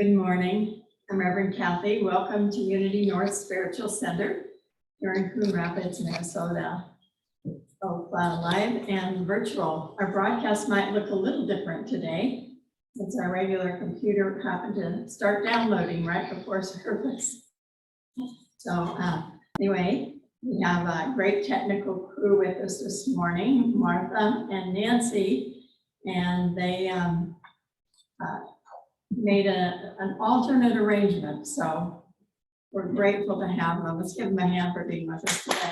Good morning. I'm Reverend Kathy. Welcome to Unity North Spiritual Center here in Coon Rapids, Minnesota. Both live and virtual. Our broadcast might look a little different today since our regular computer happened to start downloading right before service. So anyway, we have a great technical crew with us this morning, Martha and Nancy, and they made an alternate arrangement. So we're grateful to have them. Let's give them a hand for being with us today.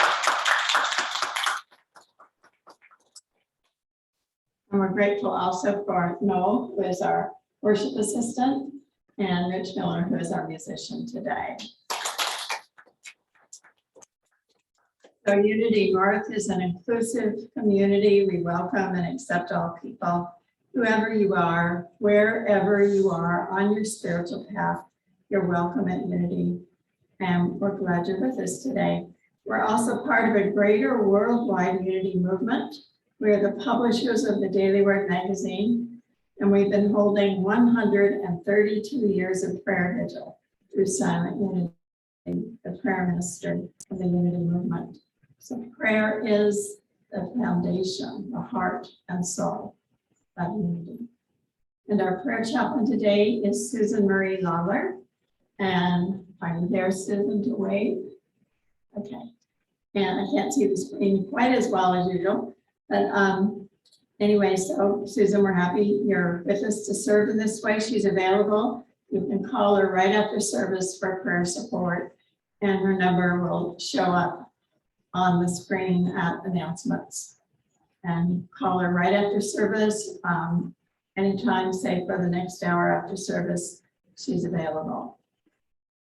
And we're grateful also for Noel, who is our worship assistant, and Rich Miller, who is our musician today. So Unity North is an inclusive community. We welcome and accept all people, whoever you are, wherever you are on your spiritual path. You're welcome at Unity, and we're glad you're with us today. We're also part of a greater worldwide Unity movement. We're the publishers of the Daily Word magazine, and we've been holding 132 years of prayer vigil through Silent Unity, the prayer ministry of the Unity movement. So prayer is the foundation, the heart and soul of Unity. And our prayer chaplain today is Susan Marie Lawler. And are you there, Susan, to wave? Okay. And I can't see the screen quite as well as usual. But anyway, so Susan, we're happy you're with us to serve in this way. She's available. You can call her right after service for prayer support, and her number will show up on the screen at announcements. And call her right after service. Anytime, say for the next hour after service, she's available.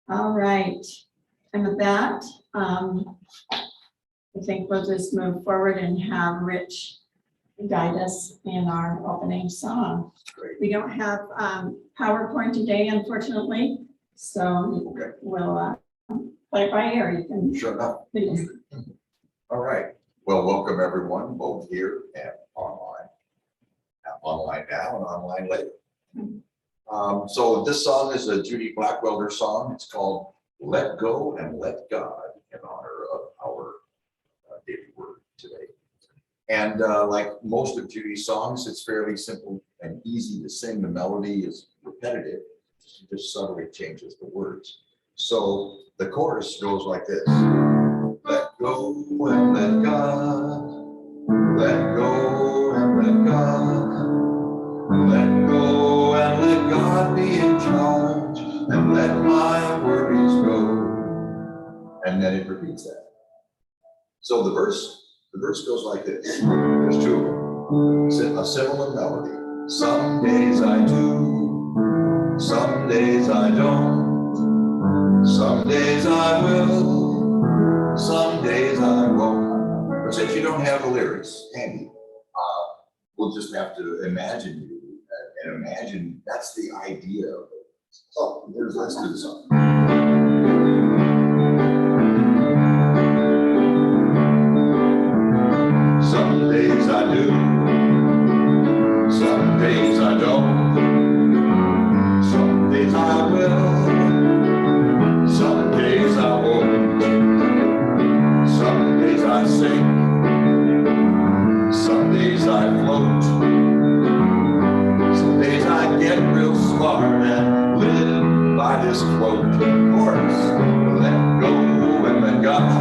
All right. And with that, I think we'll just move forward and have Rich guide us in our opening song. Great. We don't have PowerPoint today, unfortunately, so we'll play it by ear. You can. Sure enough. Please. All right. Well, welcome everyone, both here and online. Online now and online later. So this song is a Judy Blackwelder song. It's called Let Go and Let God, in honor of our daily word today. And like most of Judy's songs, it's fairly simple and easy to sing. The melody is repetitive, just subtly changes the words. So the chorus goes like this. Let go and let God, let go and let God, let go and let God be in charge, and let my worries go. And then it repeats that. So the verse goes like this. There's two of them. A similar melody. Some days I do, some days I don't, some days I will, some days I won't. But since you don't have the lyrics handy, we'll just have to imagine you and imagine that's the idea of it. So let's do the song. Some days I do, some days I don't, some days I will, some days I won't, some days I sing, some days I float, some days I get real smart and live by this quote. Chorus, let go and let God,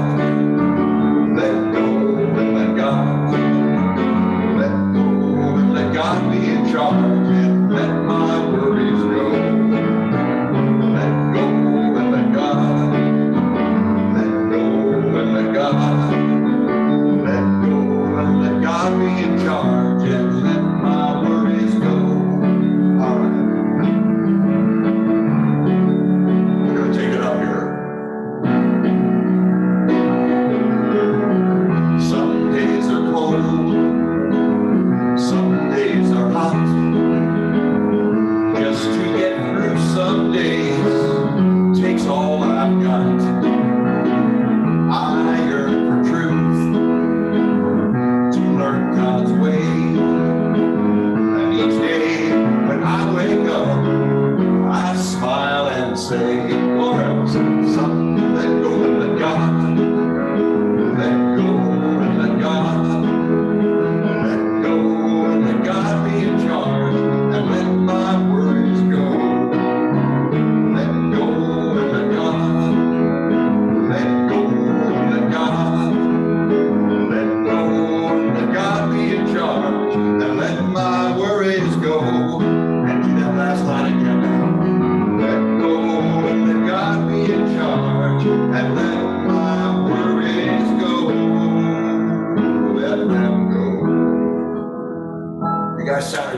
let go and let God, let go and let God be in charge, and let my worries go. Let go and let God, let go and let God, let go and let God be in charge, and let my worries go. All right. We're going to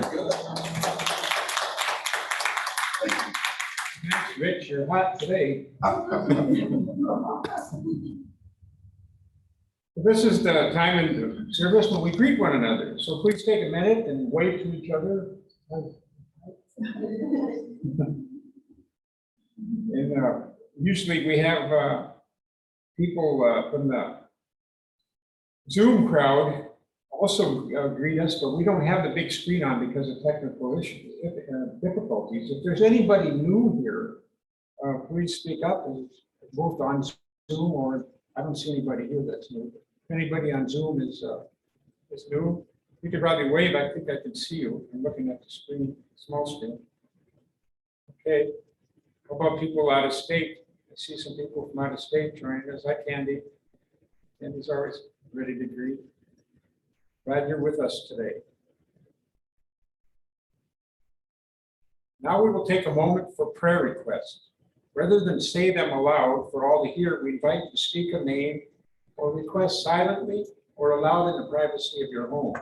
Very good. Thanks, Rich, you're hot today. This is the time in service when we greet one another, so please take a minute and wave to each other. And usually we have people from the Zoom crowd also greet us, but we don't have the big screen on because of technical issues, difficulties. If there's anybody new here, please speak up, and both on Zoom or I don't see anybody here that's new. If anybody on Zoom is new, you could probably wave. I think I can see you. I'm looking at the screen, small screen. Okay. How about people out of state? I see some people from out of state joining us. Hi, Candy. Candy's always ready to greet. Glad you're with us today. Now we will take a moment for prayer requests. Rather than say them aloud for all to hear, we invite you to speak a name or request silently or aloud in the privacy of your home.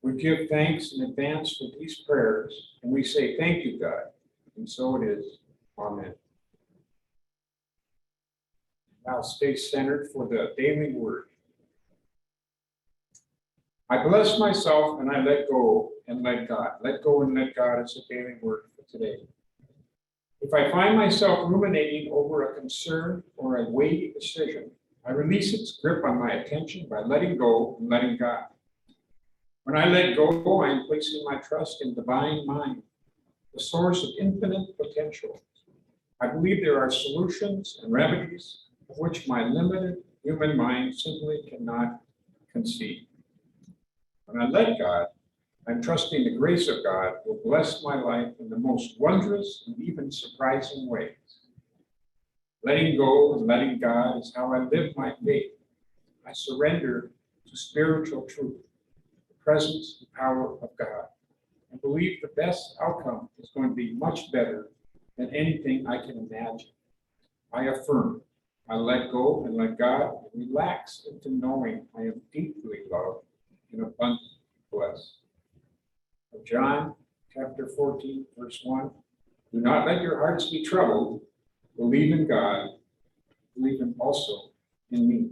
We give thanks in advance for these prayers, and we say, thank you, God. And so it is. Amen. Now stay centered for the daily word. I bless myself and I let go and let God. Let go and let God is the daily word for today. If I find myself ruminating over a concern or a weighty decision, I release its grip on my attention by letting go and letting God. When I let go, I am placing my trust in divine mind, the source of infinite potential. I believe there are solutions and remedies of which my limited human mind simply cannot conceive. When I let God, I'm trusting the grace of God will bless my life in the most wondrous and even surprising ways. Letting go and letting God is how I live my faith. I surrender to spiritual truth, the presence and power of God, and believe the best outcome is going to be much better than anything I can imagine. I affirm, I let go and let God and relax into knowing I am deeply loved and abundantly blessed. John chapter 14, verse 1. Do not let your hearts be troubled. Believe in God. Believe in also in me.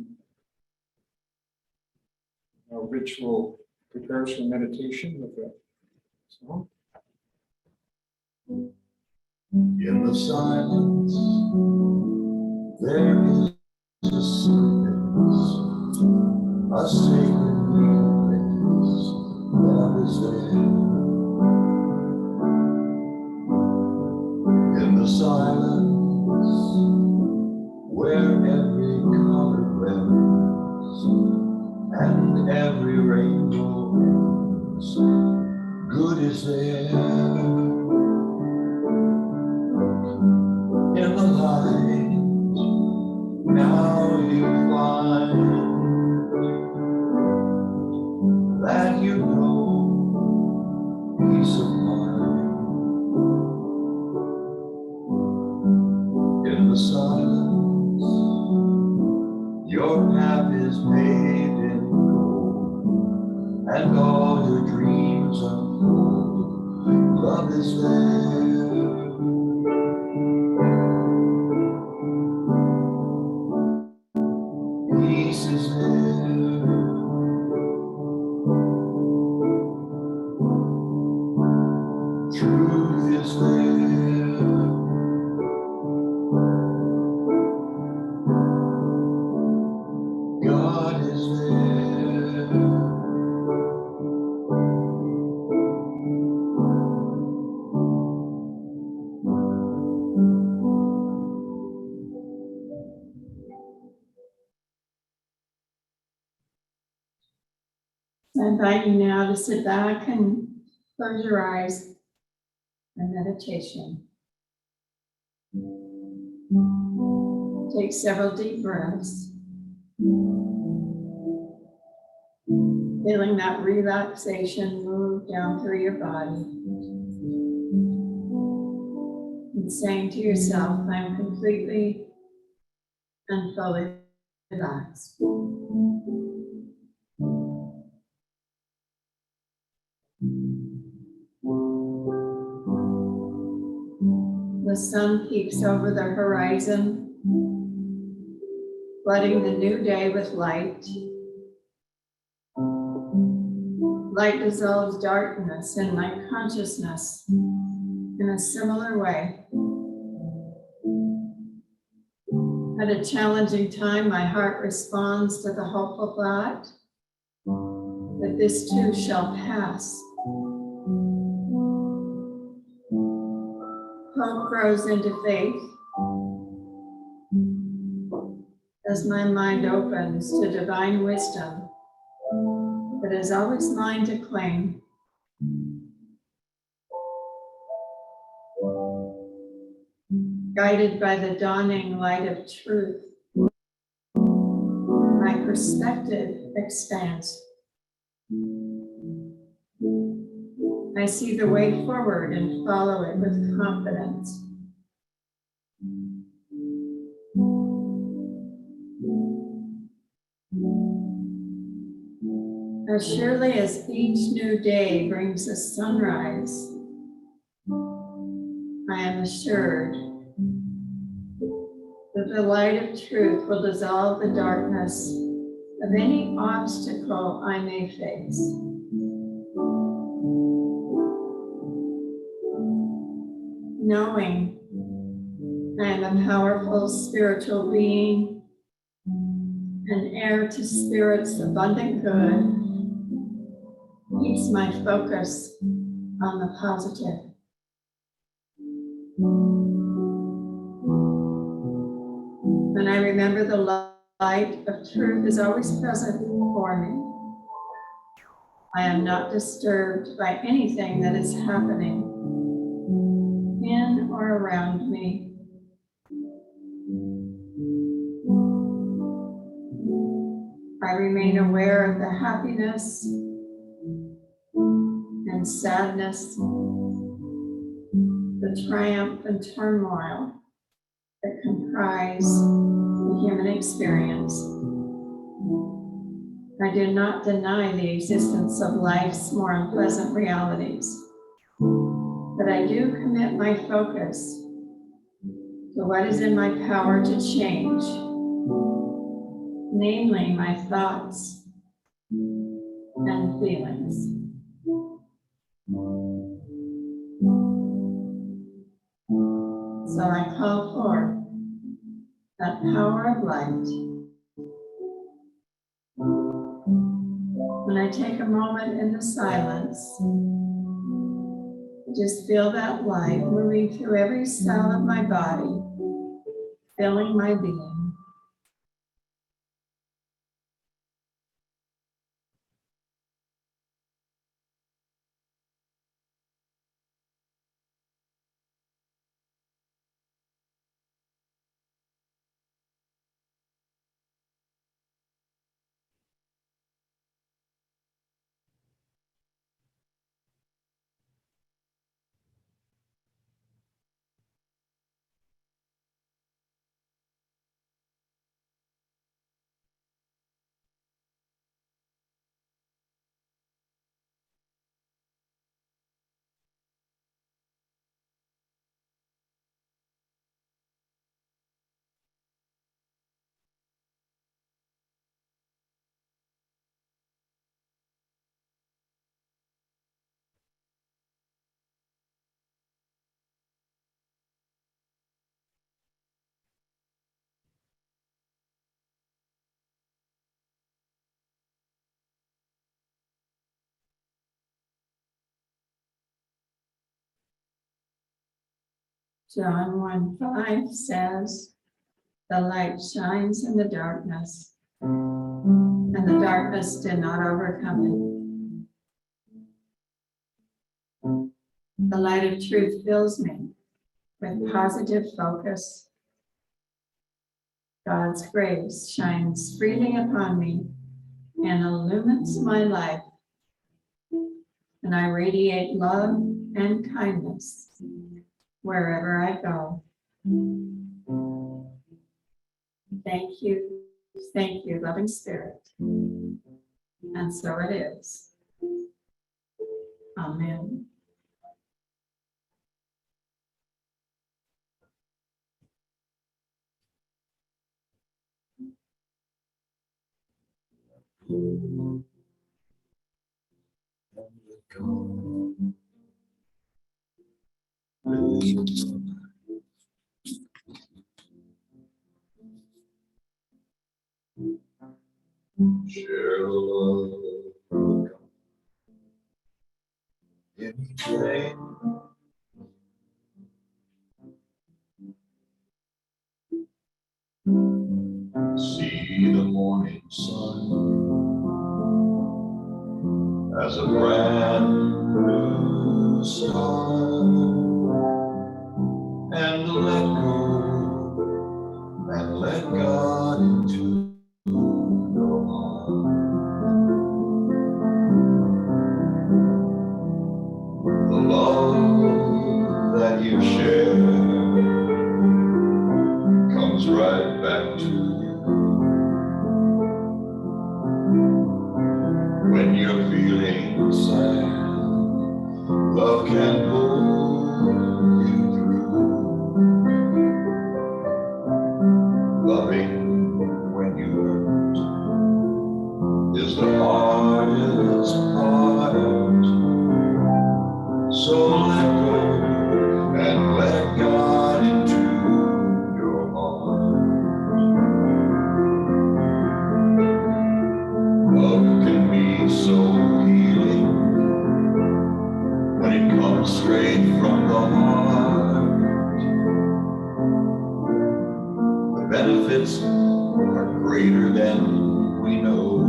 Now, Rich will prepare us for meditation with a song. In the silence, there is a stillness, a sacred place that is there. In the silence, where every color blends and every rainbow ends, good is there. In the light, now you find that you know peace of mind. In the silence, your path is paved in gold, and all your dreams unfold. Love is there. Peace is there. Truth is there. God is there. I invite you now to sit back and close your eyes for meditation. Take several deep breaths, feeling that relaxation move down through your body, and saying to yourself, I'm completely and fully relaxed. The sun peeks over the horizon, flooding the new day with light. Light dissolves darkness in my consciousness in a similar way. At a challenging time, my heart responds to the hopeful thought that this too shall pass. Hope grows into faith as my mind opens to divine wisdom that is always mine to claim. Guided by the dawning light of truth, my perspective expands. I see the way forward and follow it with confidence. As surely as each new day brings a sunrise, I am assured that the light of truth will dissolve the darkness of any obstacle I may face. Knowing I am a powerful spiritual being, an heir to Spirit's abundant good, keeps my focus on the positive. When I remember the light of truth is always present for me, I am not disturbed by anything that is happening in or around me. I remain aware of the happiness and sadness, the triumph and turmoil that comprise the human experience. I do not deny the existence of life's more unpleasant realities, but I do commit my focus to what is in my power to change, namely my thoughts and feelings. So I call forth that power of light. When I take a moment in the silence, just feel that light moving through every cell of my body, filling my being. John 1:5 says, the light shines in the darkness, and the darkness did not overcome The light of truth fills me with positive focus. God's grace shines freely upon me and illumines my life. And I radiate love and kindness wherever I go. Thank you, loving Spirit. And so it is. Amen. Share the love of God in each day. See the morning sun as a brand new start, and let go and let God into your heart. The love that you share comes right back to you when you're feeling sad. Love can pull you through. Loving when you hurt is the hardest part. So let go and let God into your heart. Love can be so healing when it comes straight from the heart. The benefits are greater than we know.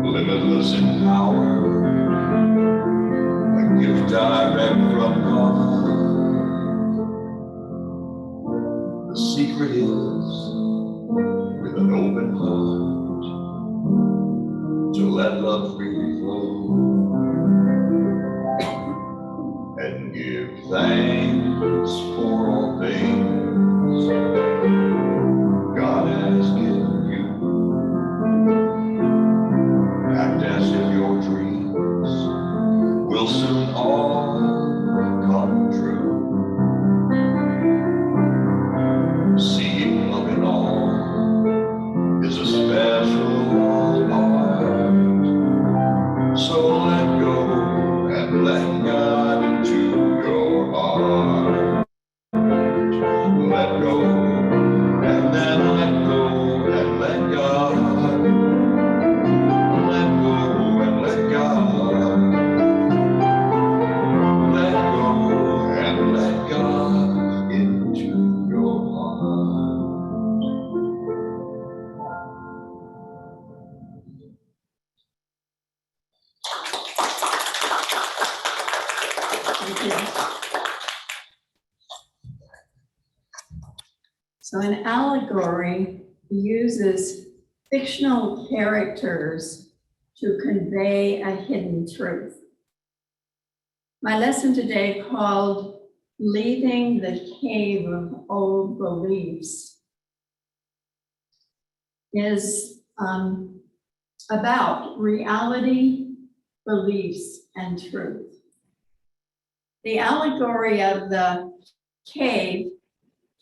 Limitless in power, a gift direct from God. The secret is with an open heart to let love freely flow and give thanks for all things God has given you. Act as if your dreams will soon all come true. Seeing love in all is a special art. So let go and let God into your heart. Let go and then let go and let God. Let go and let God. Let go and let God into your heart. Thank you. So an allegory uses fictional characters to convey a hidden truth. My lesson today, called Leaving the Cave of Old Beliefs, is about reality, beliefs, and truth. The allegory of the cave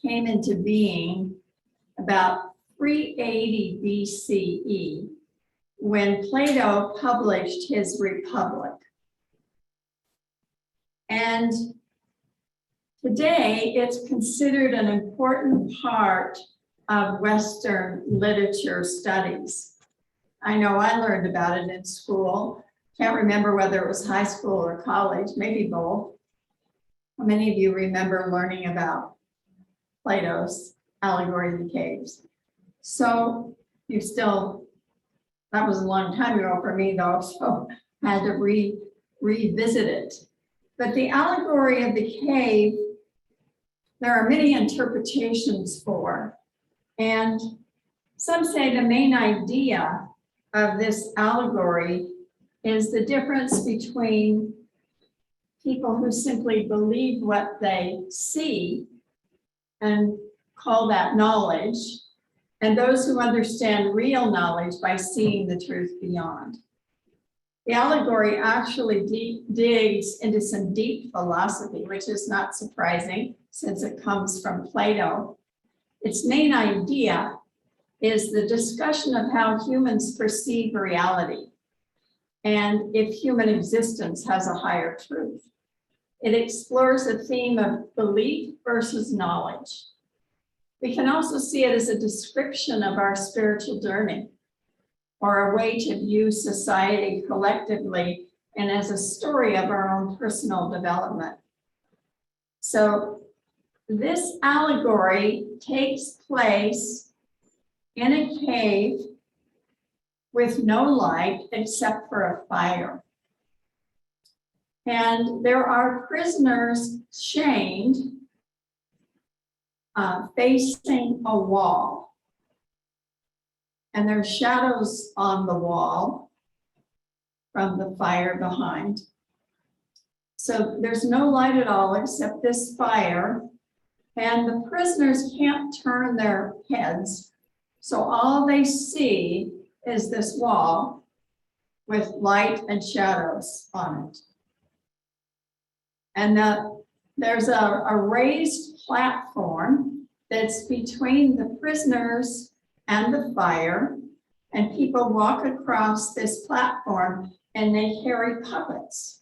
came into being about 380 BCE when Plato published his Republic. And today it's considered an important part of Western literature studies. I know I learned about it in school. Can't remember whether it was high school or college, maybe both. How many of you remember learning about Plato's allegory of the caves? So you still that was a long time ago for me though, so I had to revisit it. But the allegory of the cave, there are many interpretations for, and some say the main idea of this allegory is the difference between people who simply believe what they see and call that knowledge, and those who understand real knowledge by seeing the truth beyond. The allegory actually digs into some deep philosophy, which is not surprising since it comes from Plato. Its main idea is the discussion of how humans perceive reality and if human existence has a higher truth. It explores the theme of belief versus knowledge. We can also see it as a description of our spiritual journey, or a way to view society collectively and as a story of our own personal development. So this allegory takes place in a cave with no light except for a fire. And there are prisoners chained, facing a wall. And there's shadows on the wall from the fire behind. So there's no light at all except this fire, and the prisoners can't turn their heads. So all they see is this wall with light and shadows on it. And there's a raised platform that's between the prisoners and the fire, and people walk across this platform and they carry puppets.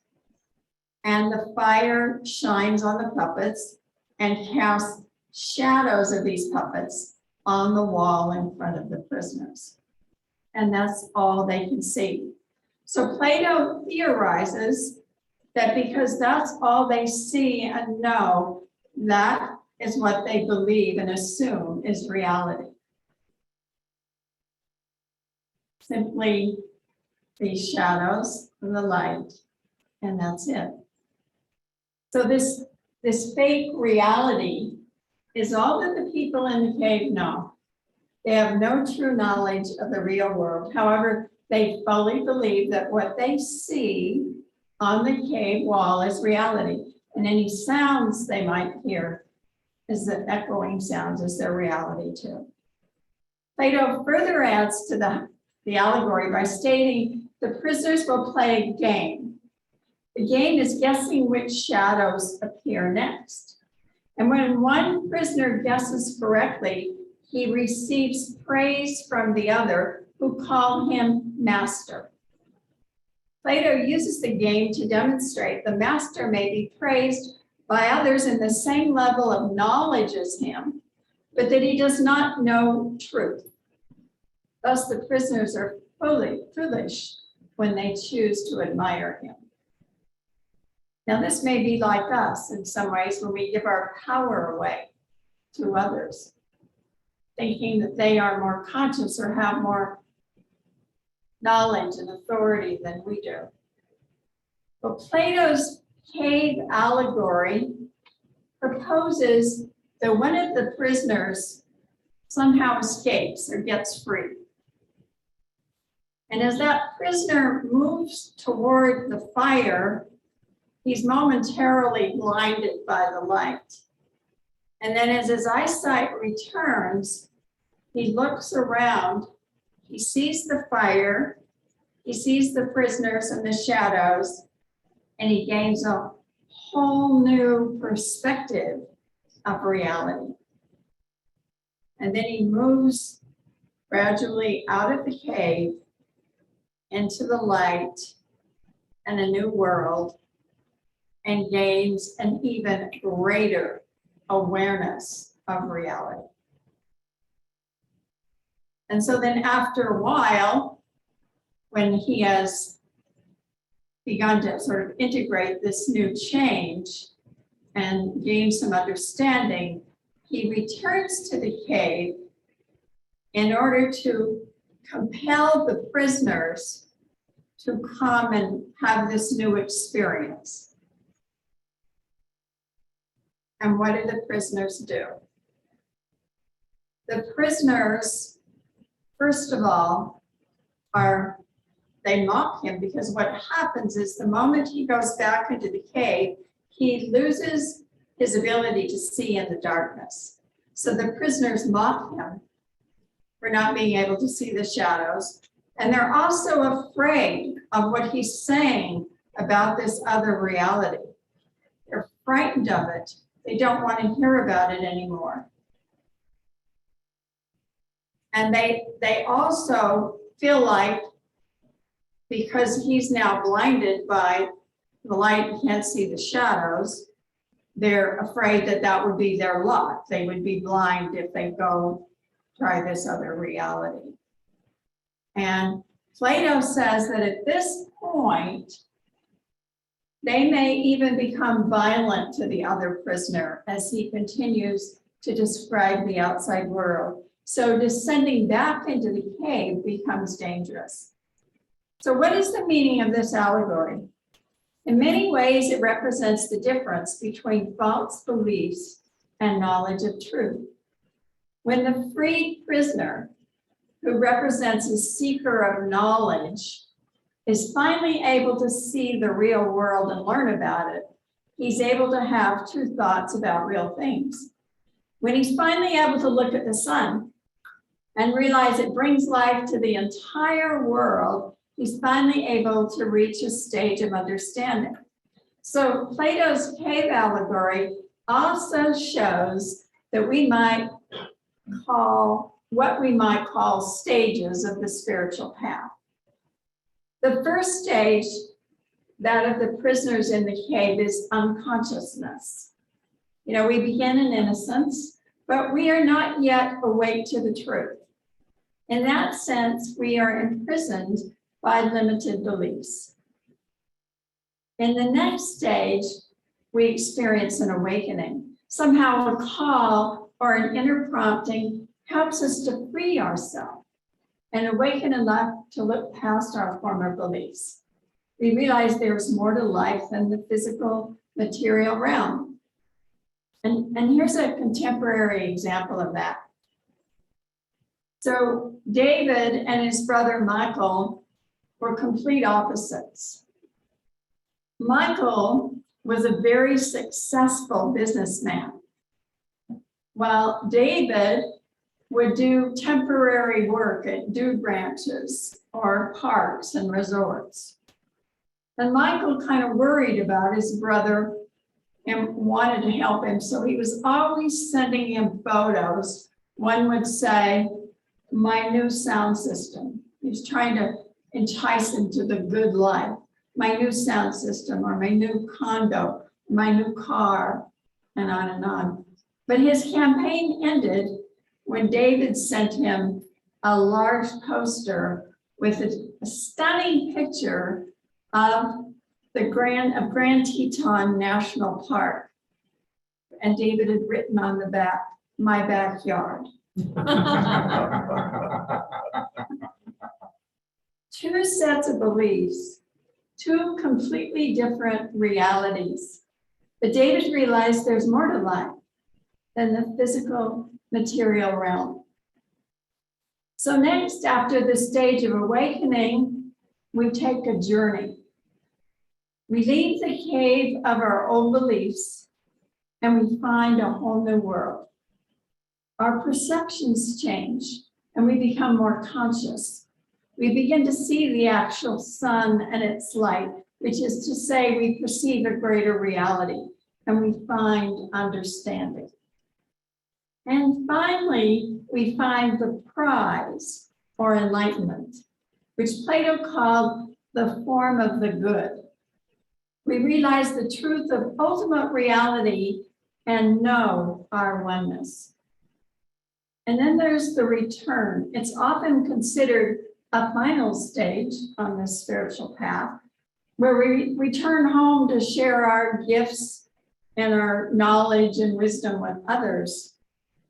And the fire shines on the puppets and casts shadows of these puppets on the wall in front of the prisoners. And that's all they can see. So Plato theorizes that because that's all they see and know, that is what they believe and assume is reality. Simply these shadows and the light, and that's it. So this fake reality is all that the people in the cave know. They have no true knowledge of the real world. However, they fully believe that what they see on the cave wall is reality, and any sounds they might hear is the echoing sounds is their reality too. Plato further adds to the allegory by stating the prisoners will play a game. The game is guessing which shadows appear next. And when one prisoner guesses correctly, he receives praise from the other, who call him master. Plato uses the game to demonstrate the master may be praised by others in the same level of knowledge as him, but that he does not know truth. Thus, the prisoners are foolish when they choose to admire him. Now, this may be like us in some ways when we give our power away to others, thinking that they are more conscious or have more knowledge and authority than we do. But Plato's cave allegory proposes that one of the prisoners somehow escapes or gets free. And as that prisoner moves toward the fire, he's momentarily blinded by the light. And then as his eyesight returns, he looks around, he sees the fire, he sees the prisoners and the shadows, and he gains a whole new perspective of reality. And then he moves gradually out of the cave into the light and a new world, and gains an even greater awareness of reality. And so then after a while, when he has begun to sort of integrate this new change and gain some understanding, he returns to the cave in order to compelled the prisoners to come and have this new experience. And what do the prisoners do? The prisoners, first of all, they mock him, because what happens is the moment he goes back into the cave, he loses his ability to see in the darkness. So the prisoners mock him for not being able to see the shadows. And they're also afraid of what he's saying about this other reality. They're frightened of it. They don't want to hear about it anymore. And they also feel like, because he's now blinded by the light and can't see the shadows, they're afraid that that would be their lot. They would be blind if they go try this other reality. And Plato says that at this point, they may even become violent to the other prisoner as he continues to describe the outside world. So descending back into the cave becomes dangerous. So what is the meaning of this allegory? In many ways, it represents the difference between false beliefs and knowledge of truth. When the freed prisoner, who represents a seeker of knowledge, is finally able to see the real world and learn about it, he's able to have true thoughts about real things. When he's finally able to look at the sun and realize it brings life to the entire world, he's finally able to reach a stage of understanding. So Plato's cave allegory also shows that what we might call stages of the spiritual path. The first stage, that of the prisoners in the cave, is unconsciousness. We begin in innocence, but we are not yet awake to the truth. In that sense, we are imprisoned by limited beliefs. In the next stage, we experience an awakening. Somehow a call or an inner prompting helps us to free ourselves and awaken enough to look past our former beliefs. We realize there's more to life than the physical material realm. And here's a contemporary example of that. So David and his brother Michael were complete opposites. Michael was a very successful businessman, while David would do temporary work at dude ranches or parks and resorts. And Michael kind of worried about his brother and wanted to help him, so he was always sending him photos. One would say, "My new sound system." He's trying to entice him to the good life. "My new sound system," or "my new condo," "my new car," and on and on. But his campaign ended when David sent him a large poster with a stunning picture of Grand Teton National Park. And David had written on the back, "My backyard." Two sets of beliefs, two completely different realities. But David realized there's more to life than the physical material realm. So next, after the stage of awakening, we take a journey. We leave the cave of our old beliefs and we find a whole new world. Our perceptions change and we become more conscious. We begin to see the actual sun and its light, which is to say we perceive a greater reality and we find understanding. And finally, we find the prize or enlightenment, which Plato called the form of the good. We realize the truth of ultimate reality and know our oneness. And then there's the return. It's often considered a final stage on this spiritual path, where we return home to share our gifts and our knowledge and wisdom with others.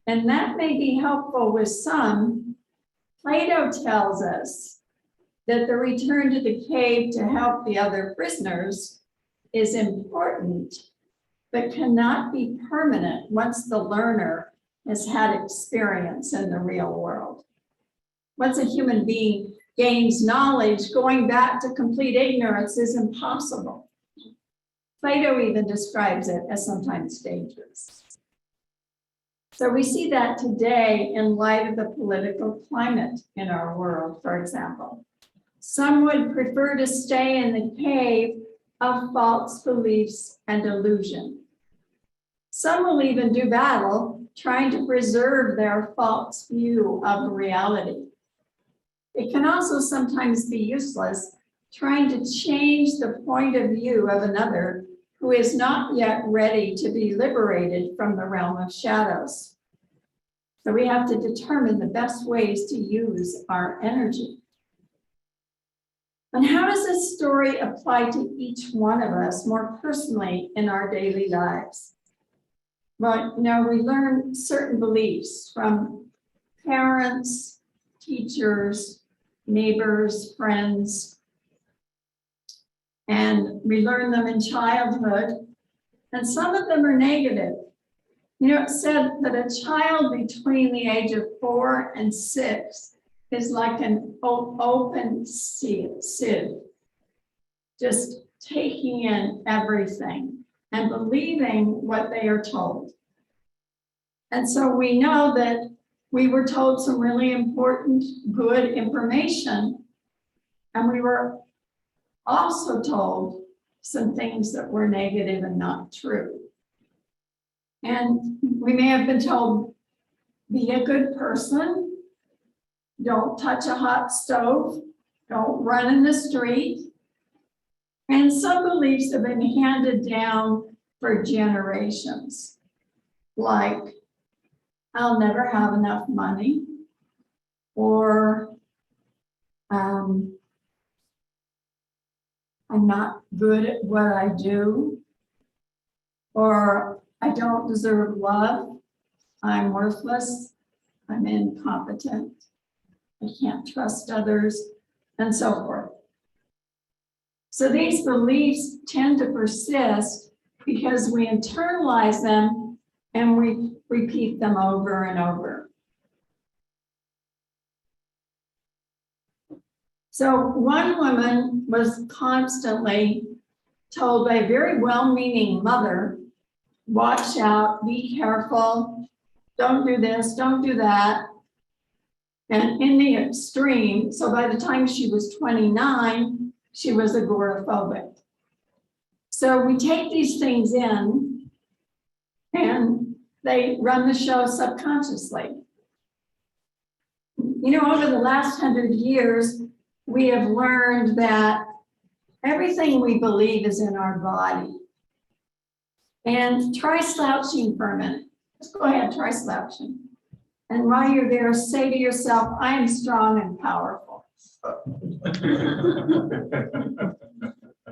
And that may be helpful with some, Plato tells us that the return to the cave to help the other prisoners is important, but cannot be permanent once the learner has had experience in the real world. Once a human being gains knowledge, going back to complete ignorance is impossible. Plato even describes it as sometimes dangerous. So we see that today in light of the political climate in our world, for example. Some would prefer to stay in the cave of false beliefs and illusion. Some will even do battle, trying to preserve their false view of reality. It can also sometimes be useless, trying to change the point of view of another who is not yet ready to be liberated from the realm of shadows. So we have to determine the best ways to use our energy. And how does this story apply to each one of us more personally in our daily lives? Well, we learn certain beliefs from parents, teachers, neighbors, friends, and we learn them in childhood, and some of them are negative. It's said that a child between the age of 4 and 6 is like an open sieve, just taking in everything and believing what they are told. And so we know that we were told some really important, good information, and we were also told some things that were negative and not true. And we may have been told, be a good person, don't touch a hot stove, don't run in the street. And some beliefs have been handed down for generations, like, I'll never have enough money, or I'm not good at what I do, or I don't deserve love, I'm worthless, I'm incompetent, I can't trust others, and so forth. So these beliefs tend to persist because we internalize them and we repeat them over and over. So one woman was constantly told by a very well-meaning mother, watch out, be careful, don't do this, don't do that. And in the extreme, so by the time she was 29, she was agoraphobic. So we take these things in and they run the show subconsciously. Over the last 100 years, we have learned that everything we believe is in our body. And try slouching for a minute. Just go ahead, try slouching. And while you're there, say to yourself, I am strong and powerful.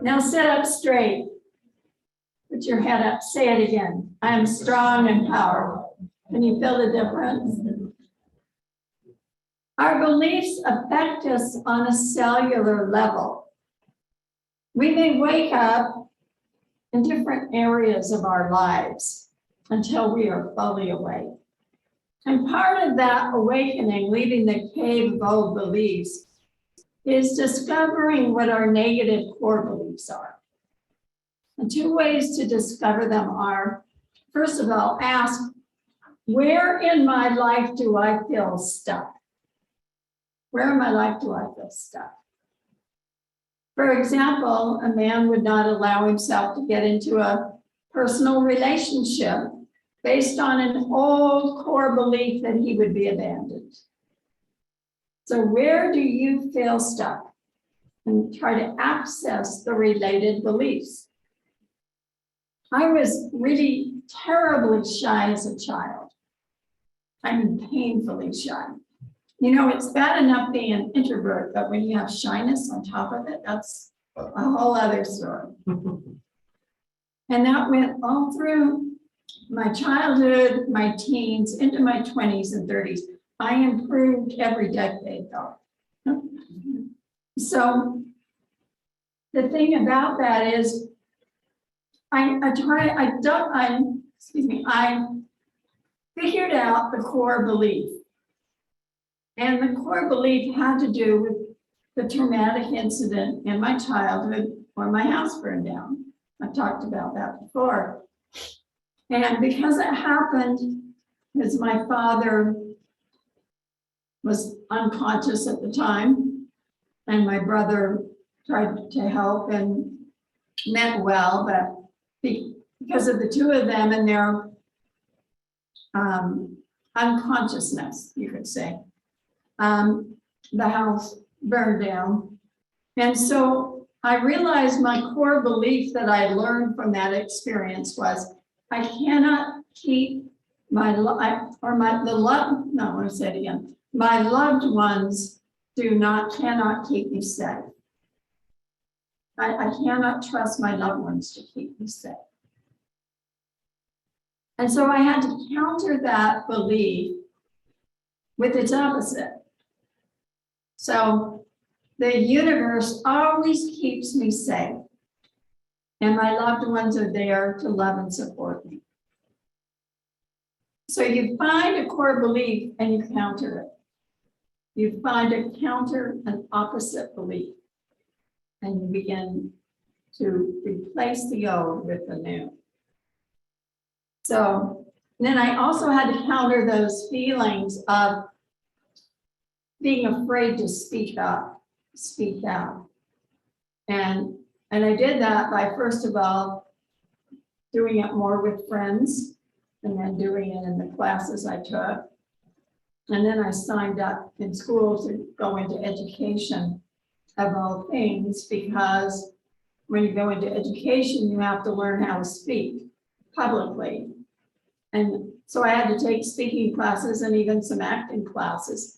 Now sit up straight. Put your head up, say it again. I am strong and powerful. Can you feel the difference? Our beliefs affect us on a cellular level. We may wake up in different areas of our lives until we are fully awake. And part of that awakening, leaving the cave of old beliefs, is discovering what our negative core beliefs are. And 2 ways to discover them are, first of all, ask, where in my life do I feel stuck? Where in my life do I feel stuck? For example, a man would not allow himself to get into a personal relationship based on an old core belief that he would be abandoned. So where do you feel stuck? And try to access the related beliefs. I was really terribly shy as a child. I mean, painfully shy. It's bad enough being an introvert, but when you have shyness on top of it, that's a whole other story. And that went all through my childhood, my teens, into my 20s and 30s. I improved every decade though. So the thing about that is I figured out the core belief. And the core belief had to do with the traumatic incident in my childhood where my house burned down. I talked about that before. And because it happened, because my father was unconscious at the time, and my brother tried to help and meant well, but because of the two of them and their unconsciousness, you could say, the house burned down. And so I realized my core belief that I learned from that experience was I cannot keep my life or my loved ones cannot keep me safe. I cannot trust my loved ones to keep me safe. And so I had to counter that belief with its opposite. So the universe always keeps me safe, and my loved ones are there to love and support me. So you find a core belief and you counter it. You find an opposite belief, and you begin to replace the old with the new. So then I also had to counter those feelings of being afraid to speak out. And I did that by, first of all, doing it more with friends, and then doing it in the classes I took. And then I signed up in school to go into education of all things, because when you go into education, you have to learn how to speak publicly. And so I had to take speaking classes and even some acting classes.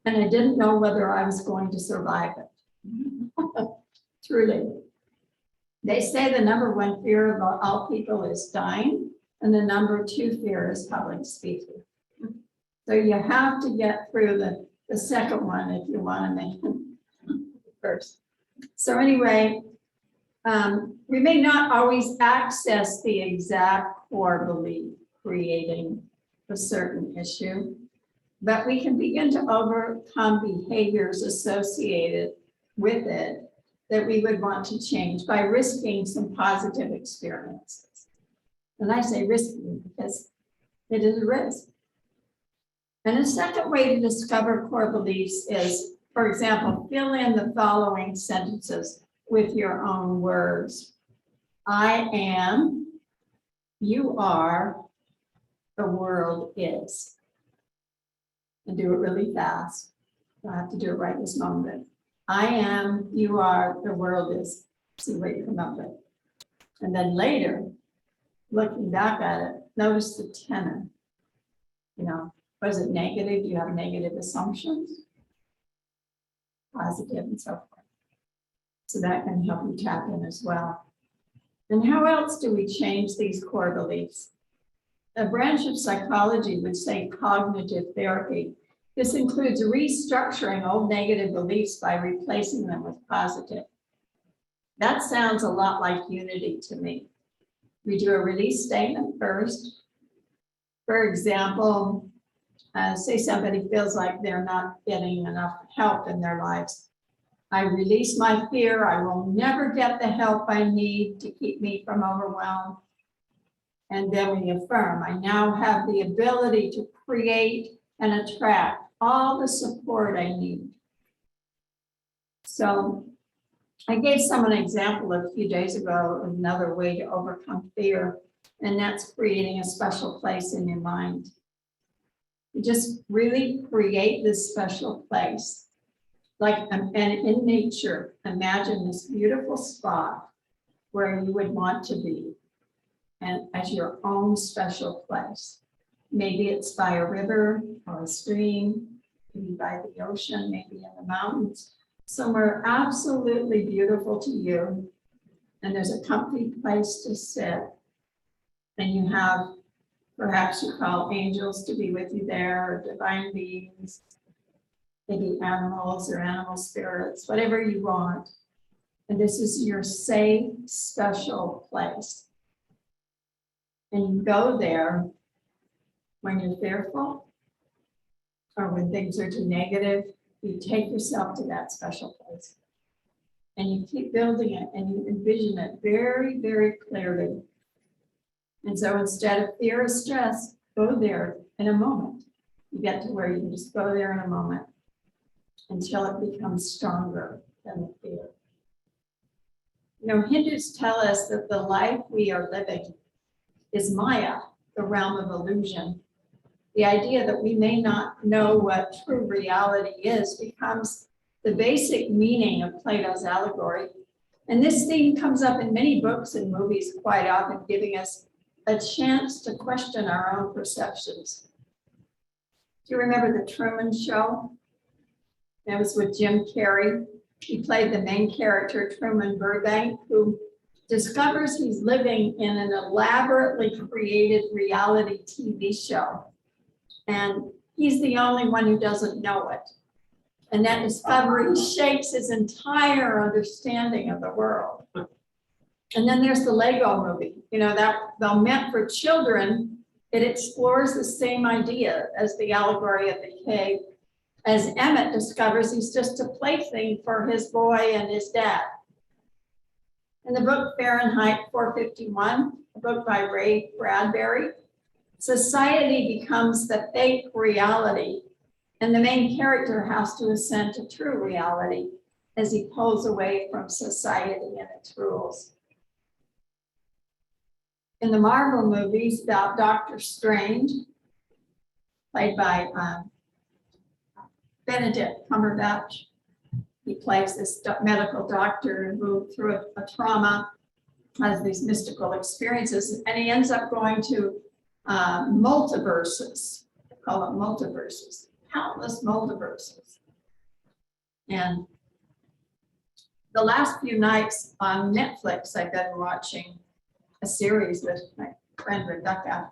And I didn't know whether I was going to survive it. Truly. They say the number one fear of all people is dying, and the number two fear is public speaking. So you have to get through the second one if you want to make it first. So anyway, we may not always access the exact core belief creating a certain issue, but we can begin to overcome behaviors associated with it that we would want to change by risking some positive experiences. And I say risking because it is a risk. And a second way to discover core beliefs is, for example, fill in the following sentences with your own words. I am, you are, the world is. And do it really fast. I have to do it right this moment. I am, you are, the world is. See what you come up with. And then later, looking back at it, notice the tenor. Was it negative? Do you have negative assumptions? Positive and so forth. So that can help you tap in as well. And how else do we change these core beliefs? A branch of psychology would say cognitive therapy. This includes restructuring old negative beliefs by replacing them with positive. That sounds a lot like unity to me. We do a release statement first. For example, say somebody feels like they're not getting enough help in their lives. I release my fear. I will never get the help I need to keep me from overwhelm. And then we affirm, I now have the ability to create and attract all the support I need. So I gave someone an example a few days ago of another way to overcome fear, and that's creating a special place in your mind. You just really create this special place. And in nature, imagine this beautiful spot where you would want to be, and as your own special place. Maybe it's by a river or a stream, maybe by the ocean, maybe in the mountains, somewhere absolutely beautiful to you. And there's a comfy place to sit. And you have Perhaps you call angels to be with you there, or divine beings, maybe animals or animal spirits, whatever you want. And this is your safe, special place. And you go there when you're fearful or when things are too negative. You take yourself to that special place. And you keep building it and you envision it very, very clearly. And so instead of fear or stress, go there in a moment. You get to where you can just go there in a moment until it becomes stronger than the fear. You know, Hindus tell us that the life we are living is Maya, the realm of illusion. The idea that we may not know what true reality is becomes the basic meaning of Plato's allegory. And this theme comes up in many books and movies quite often, giving us a chance to question our own perceptions. Do you remember the Truman Show? That was with Jim Carrey. He played the main character, Truman Burbank, who discovers he's living in an elaborately created reality TV show. And he's the only one who doesn't know it. And that discovery shakes his entire understanding of the world. And then there's the Lego movie, you know, that though meant for children, it explores the same idea as the allegory of the cave. As Emmett discovers he's just a plaything for his boy and his dad. In the book Fahrenheit 451, a book by Ray Bradbury, society becomes the fake reality, and the main character has to ascend to true reality as he pulls away from society and its rules. In the Marvel movies about Doctor Strange, played by Benedict Cumberbatch, he plays this medical doctor who, through a trauma, has these mystical experiences, and he ends up going to multiverses. They call it multiverses, countless multiverses. And the last few nights on Netflix, I've been watching a series with my friend Rebecca.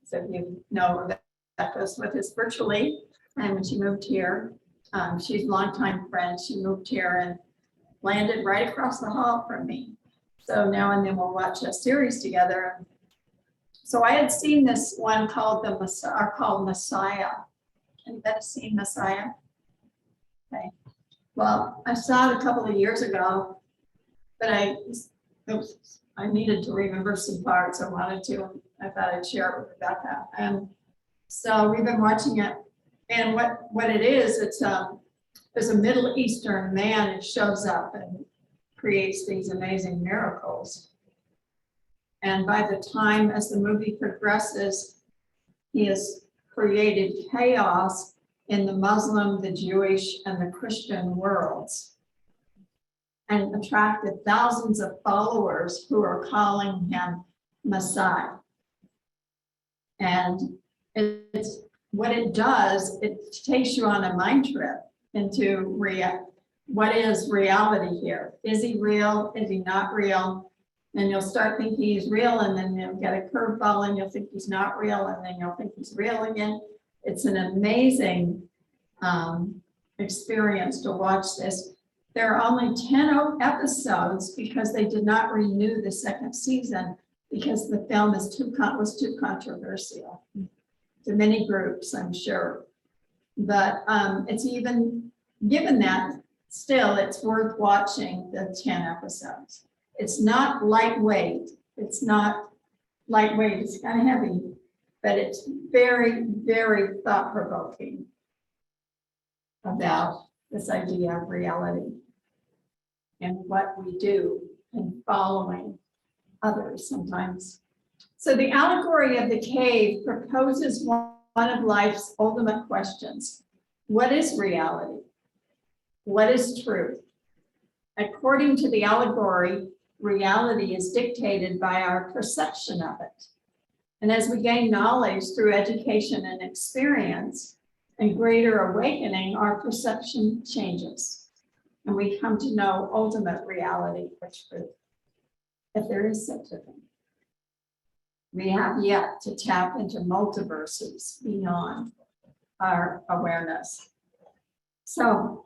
So if you know, Rebecca's with us virtually. And when she moved here, she's a longtime friend. She moved here and landed right across the hall from me. So now and then we'll watch a series together. So I had seen this one called Messiah. Anybody seen Messiah? Okay. Well, I saw it a couple of years ago, but I needed to remember some parts I wanted to. I thought I'd share it with Rebecca. And so we've been watching it. And what it is, there's a Middle Eastern man who shows up and creates these amazing miracles. And by the time as the movie progresses, he has created chaos in the Muslim, the Jewish, and the Christian worlds, and attracted thousands of followers who are calling him Messiah. And it's what it does, it takes you on a mind trip into what is reality here? Is he real? Is he not real? And you'll start thinking he's real, and then you'll get a curveball and you'll think he's not real, and then you'll think he's real again. It's an amazing experience to watch this. There are only 10 episodes because they did not renew the second season because the film was too controversial to many groups, I'm sure. But it's even given that, still it's worth watching the 10 episodes. It's not lightweight. It's not lightweight, it's kind of heavy, but it's very, very thought-provoking about this idea of reality and what we do in following others sometimes. So the allegory of the cave proposes one of life's ultimate questions. What is reality? What is truth? According to the allegory, reality is dictated by our perception of it. And as we gain knowledge through education and experience and greater awakening, our perception changes. And we come to know ultimate reality or truth, if there is such a thing. We have yet to tap into multiverses beyond our awareness. So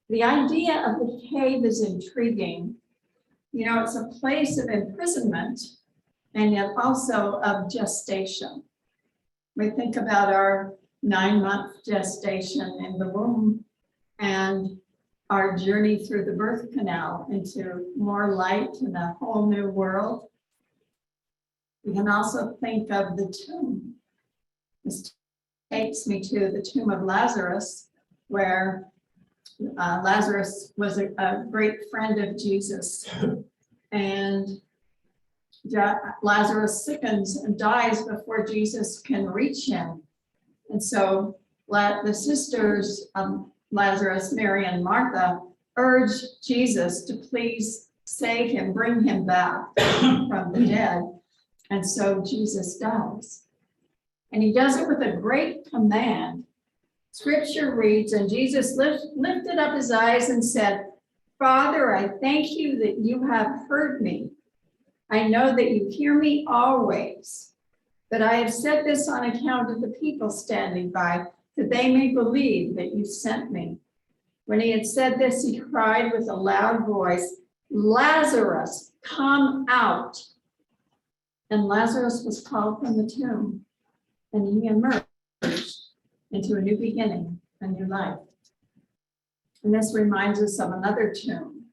the idea of the cave is intriguing. You know, it's a place of imprisonment and yet also of gestation. We think about our 9-month gestation in the womb and our journey through the birth canal into more light and a whole new world. We can also think of the tomb. This takes me to the tomb of Lazarus, where Lazarus was a great friend of Jesus. And Lazarus sickens and dies before Jesus can reach him. And so the sisters of Lazarus, Mary and Martha, urge Jesus to please save him, bring him back from the dead. And so Jesus does. And he does it with a great command. Scripture reads, and Jesus lifted up his eyes and said, Father, I thank you that you have heard me. I know that you hear me always, but I have said this on account of the people standing by, that they may believe that you sent me. When he had said this, he cried with a loud voice, Lazarus, come out. And Lazarus was called from the tomb, and he emerged into a new beginning, a new life. And this reminds us of another tomb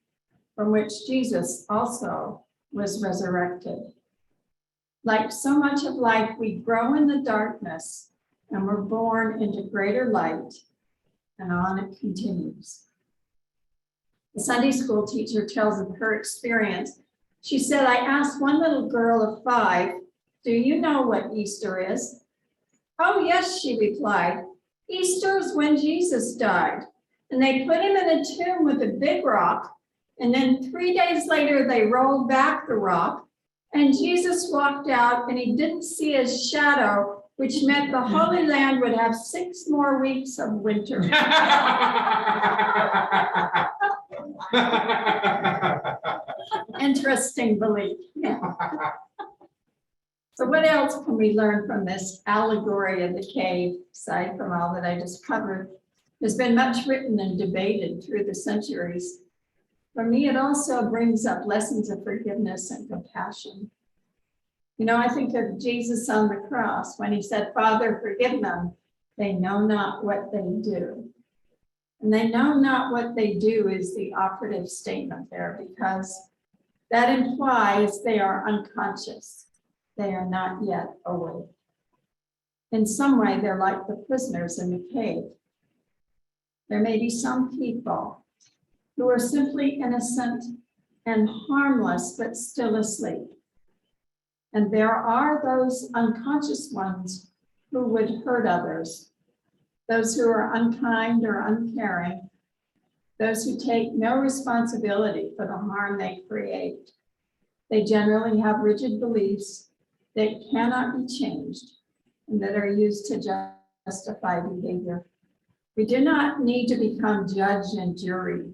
from which Jesus also was resurrected. Like so much of life, we grow in the darkness and we're born into greater light, and on it continues. The Sunday school teacher tells of her experience. She said, I asked one little girl of 5, do you know what Easter is? Oh, yes, she replied. Easter is when Jesus died, and they put him in a tomb with a big rock, and then 3 days later, they rolled back the rock, and Jesus walked out, and he didn't see his shadow, which meant the Holy Land would have 6 more weeks of winter. Interesting belief. Yeah. So what else can we learn from this allegory of the cave, aside from all that I just covered? There's been much written and debated through the centuries. For me, it also brings up lessons of forgiveness and compassion. You know, I think of Jesus on the cross when he said, Father, forgive them. They know not what they do. And they know not what they do is the operative statement there, because that implies they are unconscious. They are not yet awake. In some way, they're like the prisoners in the cave. There may be some people who are simply innocent and harmless, but still asleep. And there are those unconscious ones who would hurt others, those who are unkind or uncaring, those who take no responsibility for the harm they create. They generally have rigid beliefs that cannot be changed and that are used to justify behavior. We do not need to become judge and jury,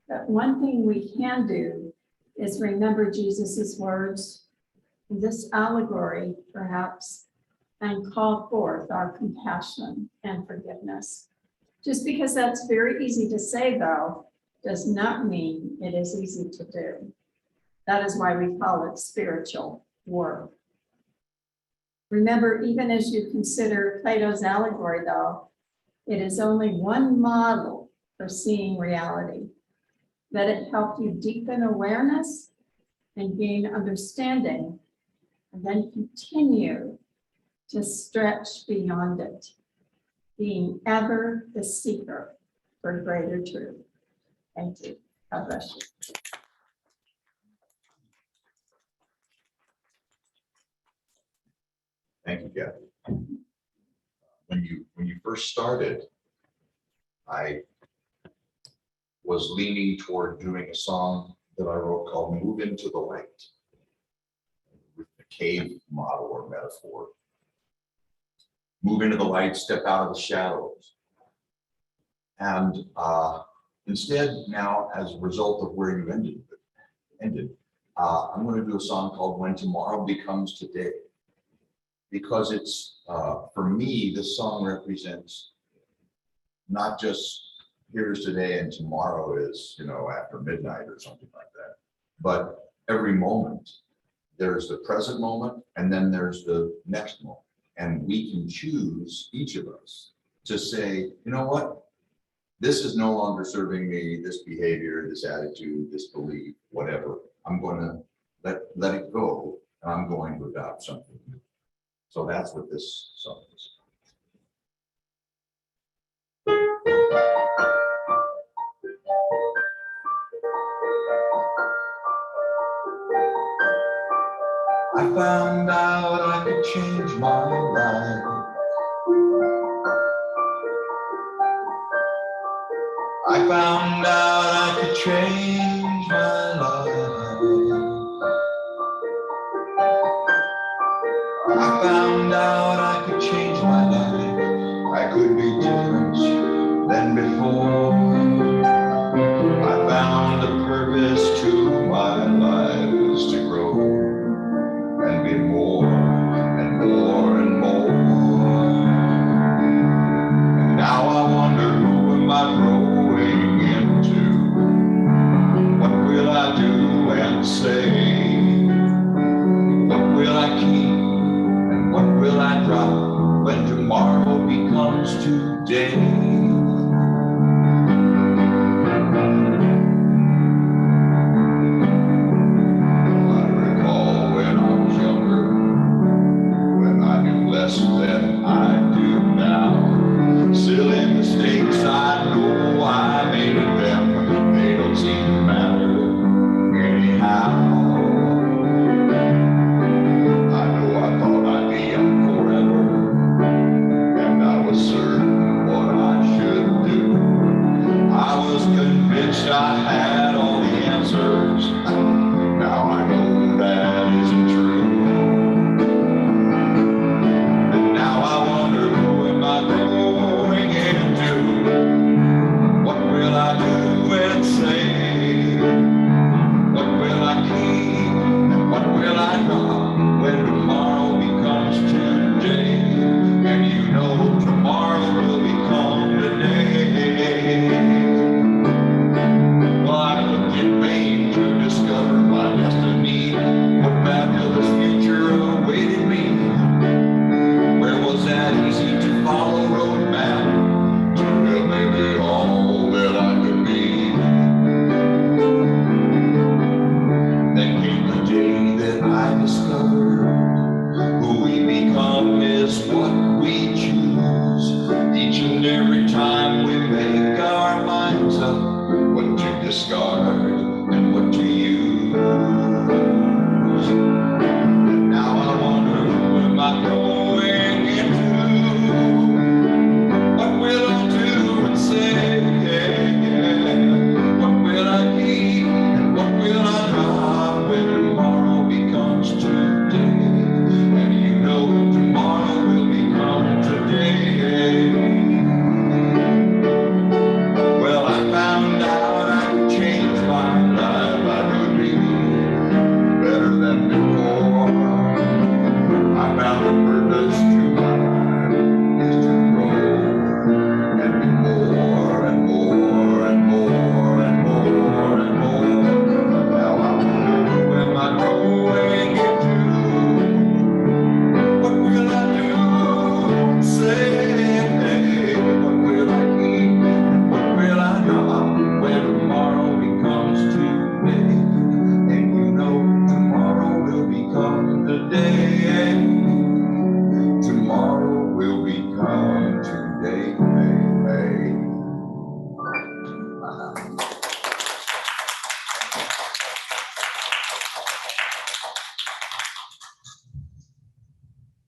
but one thing we can do is remember Jesus's words, this allegory perhaps, and call forth our compassion and forgiveness. Just because that's very easy to say, though, does not mean it is easy to do. That is why we call it spiritual work. Remember, even as you consider Plato's allegory, though, it is only one model for seeing reality. Let it help you deepen awareness and gain understanding, and then continue to stretch beyond it, being ever the seeker for greater truth. Thank you. God bless you. Thank you, Kathy. When you first started, I was leaning toward doing a song that I wrote called Move Into the Light, with the cave model or metaphor. Move into the light, step out of the shadows. And instead, now, as a result of where you ended, I'm going to do a song called When Tomorrow Becomes Today. because it's, for me, this song represents not just here's today and tomorrow is, after midnight or something like that, but every moment. There's the present moment and then there's the next moment. And we can choose, each of us, to say, you know what? This is no longer serving me, this behavior, this attitude, this belief, whatever. I'm going to let it go, and I'm going to adopt something new. So that's what this song is. I found out I could change my life. I found out I could change my life. I found out I could change my life. I could be different than before. I found a purpose to my life is to grow and be more and more and more. And now I wonder, who am I growing into? What will I do and say? What will I keep and what will I drop when tomorrow becomes today? Than I do now. Silly mistakes, I know I made them. They don't seem to matter anyhow. I know I thought I'd be young forever, and I was certain what I should do. I was convinced I had all the answers. Now I know that isn't true.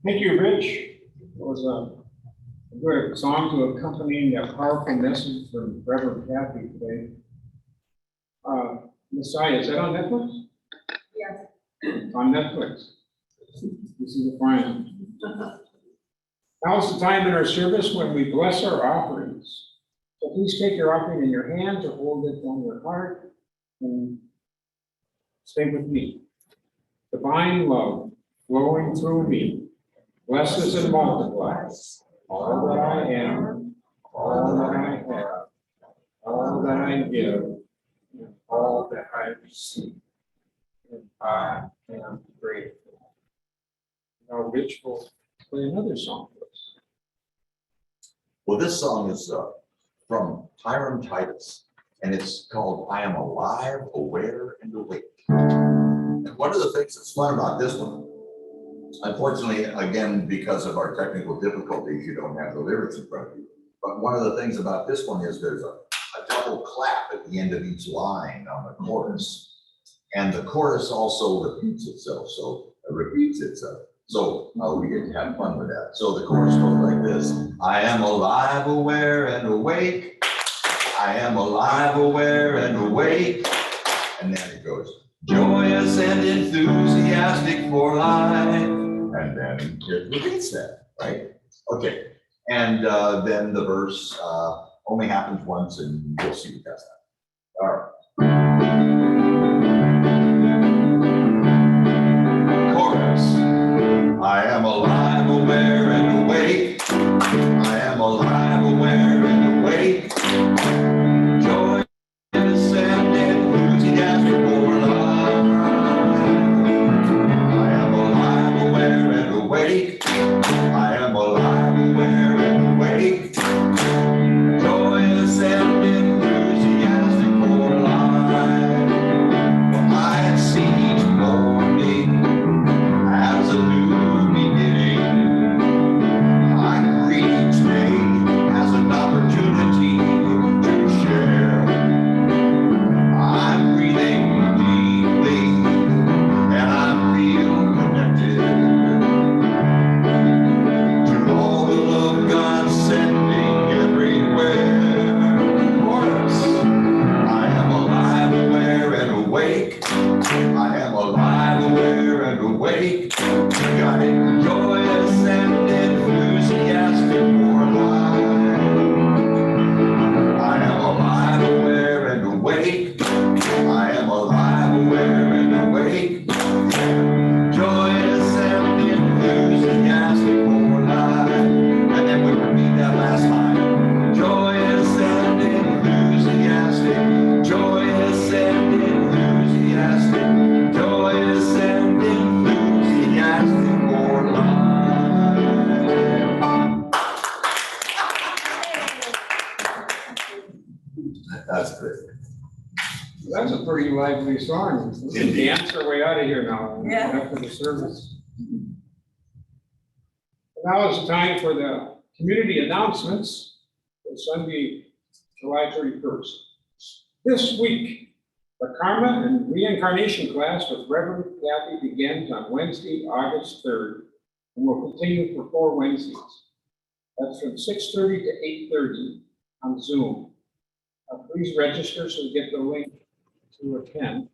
Thank you, Rich. It was a good song to accompany that powerful message from Reverend Kathy today. Messiah, is that on Netflix? Yes. It's on Netflix. This is the final. Now is the time in our service when we bless our offerings. So please take your offering in your hands or hold it on your heart and stay with me. Divine love flowing through me blesses and multiplies all that I am, all that I have, all that I give, and all that I receive. And I am grateful. Now Rich will play another song for us. Well, this song is from Hiram Titus, and it's called I Am Alive, Aware, and Awake. And one of the things that's fun about this one, unfortunately, again, because of our technical difficulties, you don't have the lyrics in front of you. But one of the things about this one is there's a double clap at the end of each line on the chorus. And the chorus also repeats itself, so it repeats itself. So we get to have fun with that. So the chorus goes like this. I am alive, aware, and awake. I am alive, aware, and awake. And then it goes, joyous and enthusiastic for life. And then it repeats that, right? Okay. And then the verse only happens once, and you'll see what that's like. All right. I am alive, aware, and awake. I am alive, aware, and awake. Joyous and enthusiastic for life. I am alive, aware, and awake. I am alive, aware, and awake. Joyous and enthusiastic for life. For I see each morning as a new beginning. I greet each day as an opportunity to share. I'm breathing deeply and I feel connected to all the love God's sending everywhere. Chorus. I am alive, aware, and awake. I am alive, aware, and awake. Got it, joyous and enthusiastic for life. I am alive, aware, and awake. I am alive, aware, and awake. Joyous and enthusiastic for life. And then we repeat that last line. Joyous and enthusiastic. Joyous and enthusiastic. Joyous and enthusiastic for life. That's great. That's a pretty lively song. We can dance our way out of here now. Yeah. After the service. Now it's time for the community announcements for Sunday, July 31st. This week, the Karma and Reincarnation class with Reverend Kathy begins on Wednesday, August 3rd, and will continue for 4 Wednesdays. That's from 6:30 to 8:30 on Zoom. Please register so you get the link to attend.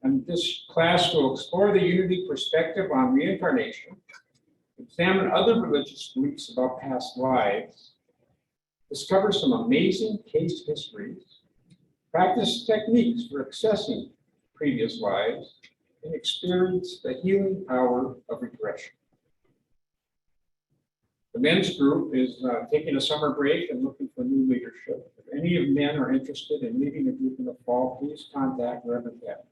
And this class will explore the unity perspective on reincarnation, examine other religious beliefs about past lives, discover some amazing case histories, practice techniques for accessing previous lives, and experience the healing power of regression. The men's group is taking a summer break and looking for new leadership. If any of men are interested in leading a group in the fall, please contact Reverend Kathy.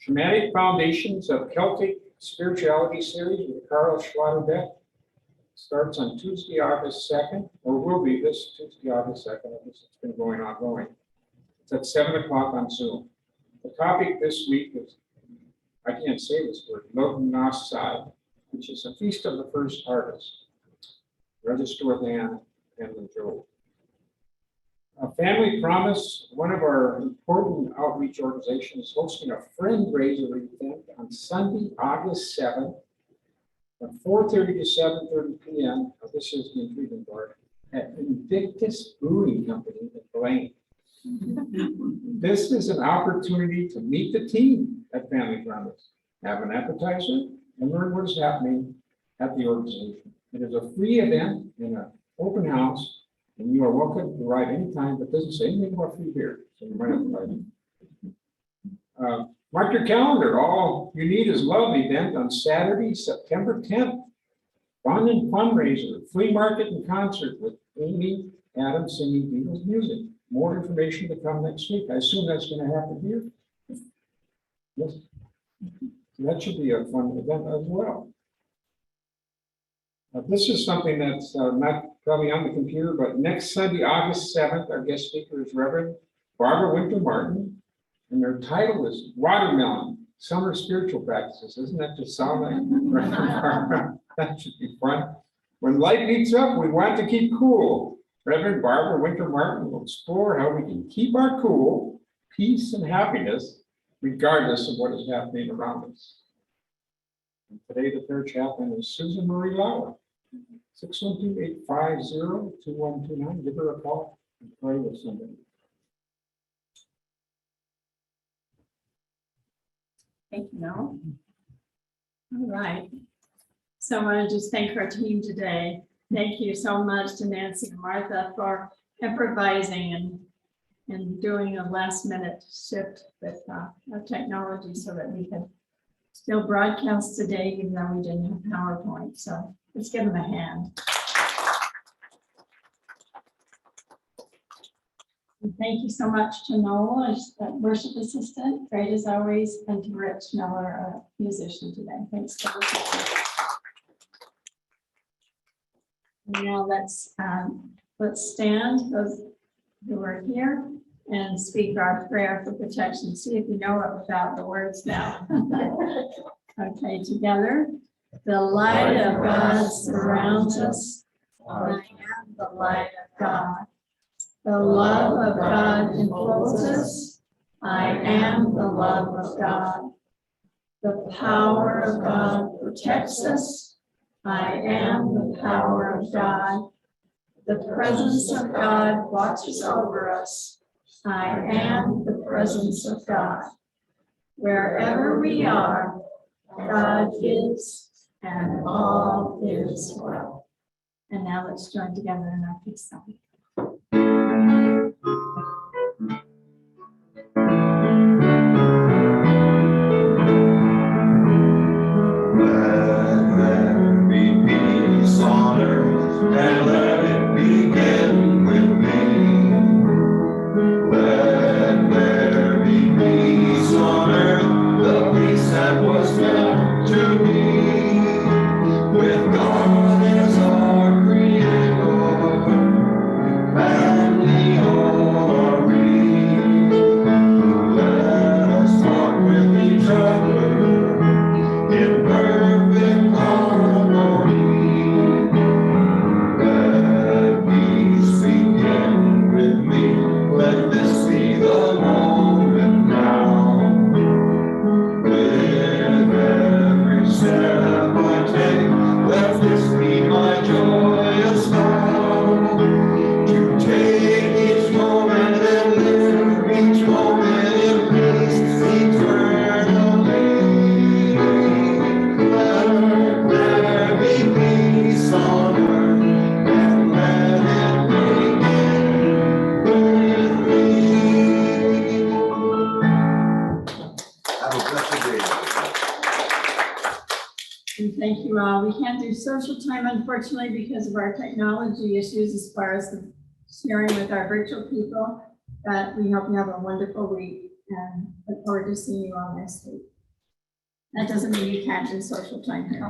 Shamanic Foundations of Celtic Spirituality series with Carl Jung starts on Tuesday, August 2nd, or will be this Tuesday, August 2nd. I guess it's been going ongoing. It's at 7 o'clock on Zoom. The topic this week is, I can't say this word, Lognasad, which is a feast of the first harvest. Register with Anne and Joe. Family Promise, one of our important outreach organizations, hosting a fundraiser event on Sunday, August 7th, from 4:30 to 7:30 p.m. This is the intriguing part at Invictus Brewing Company in Blaine. This is an opportunity to meet the team at Family Promise, have an appetizer, and learn what is happening at the organization. It is a free event in an open house, and you are welcome to arrive anytime, but doesn't say anything about free beer, so you might have to buy it. Mark your calendar. All you need is love event on Saturday, September 10th. Fun and fundraiser, flea market and concert with Amy Adams singing Beatles music. More information to come next week. I assume that's going to happen here. Yes. So that should be a fun event as well. This is something that's not probably on the computer, but next Sunday, August 7th, our guest speaker is Reverend Barbara Winter Martin, and their title is Watermelon, Summer Spiritual Practices. Doesn't that just sound like Reverend Barbara? That should be fun. When life heats up, we want to keep cool. Reverend Barbara Winter Martin will explore how we can keep our cool, peace, and happiness, regardless of what is happening around us. And today, the third chaplain is Susan Marie Lauer, 612-850-2129. Give her a call and pray with somebody. Thank you, Mel. All right. So I want to just thank our team today. Thank you so much to Nancy and Martha for improvising and doing a last minute shift with our technology so that we could still broadcast today, even though we didn't have PowerPoint. So let's give them a hand. And thank you so much to Noel, as worship assistant, great as always, and to Rich Miller, a musician today. Thanks so much. Now let's stand, those who are here, and speak our prayer for protection. See if you know it without the words now. Okay, together. The light of God surrounds us. I am the light of God. The love of God enfolds us. I am the love of God. The power of God protects us. I am the power of God. The presence of God watches over us. I am the presence of God. Wherever we are, God is, and all is well. And now let's join together in our peace song. And let it begin with me. Let there be peace on earth, the peace that was meant to be. With God as our creator, and we all are we. Let us walk with each other in perfect harmony. Let peace begin with me. Let this be the moment now. With every step I take, let this be my joyous vow. To take each moment and live each moment in peace eternally. Let there be peace on earth. Have a blessed day. And thank you all. We can't do social time, unfortunately, because of our technology issues as far as the sharing with our virtual people. But we hope you have a wonderful week and look forward to seeing you all next week. That doesn't mean you can't do social time here.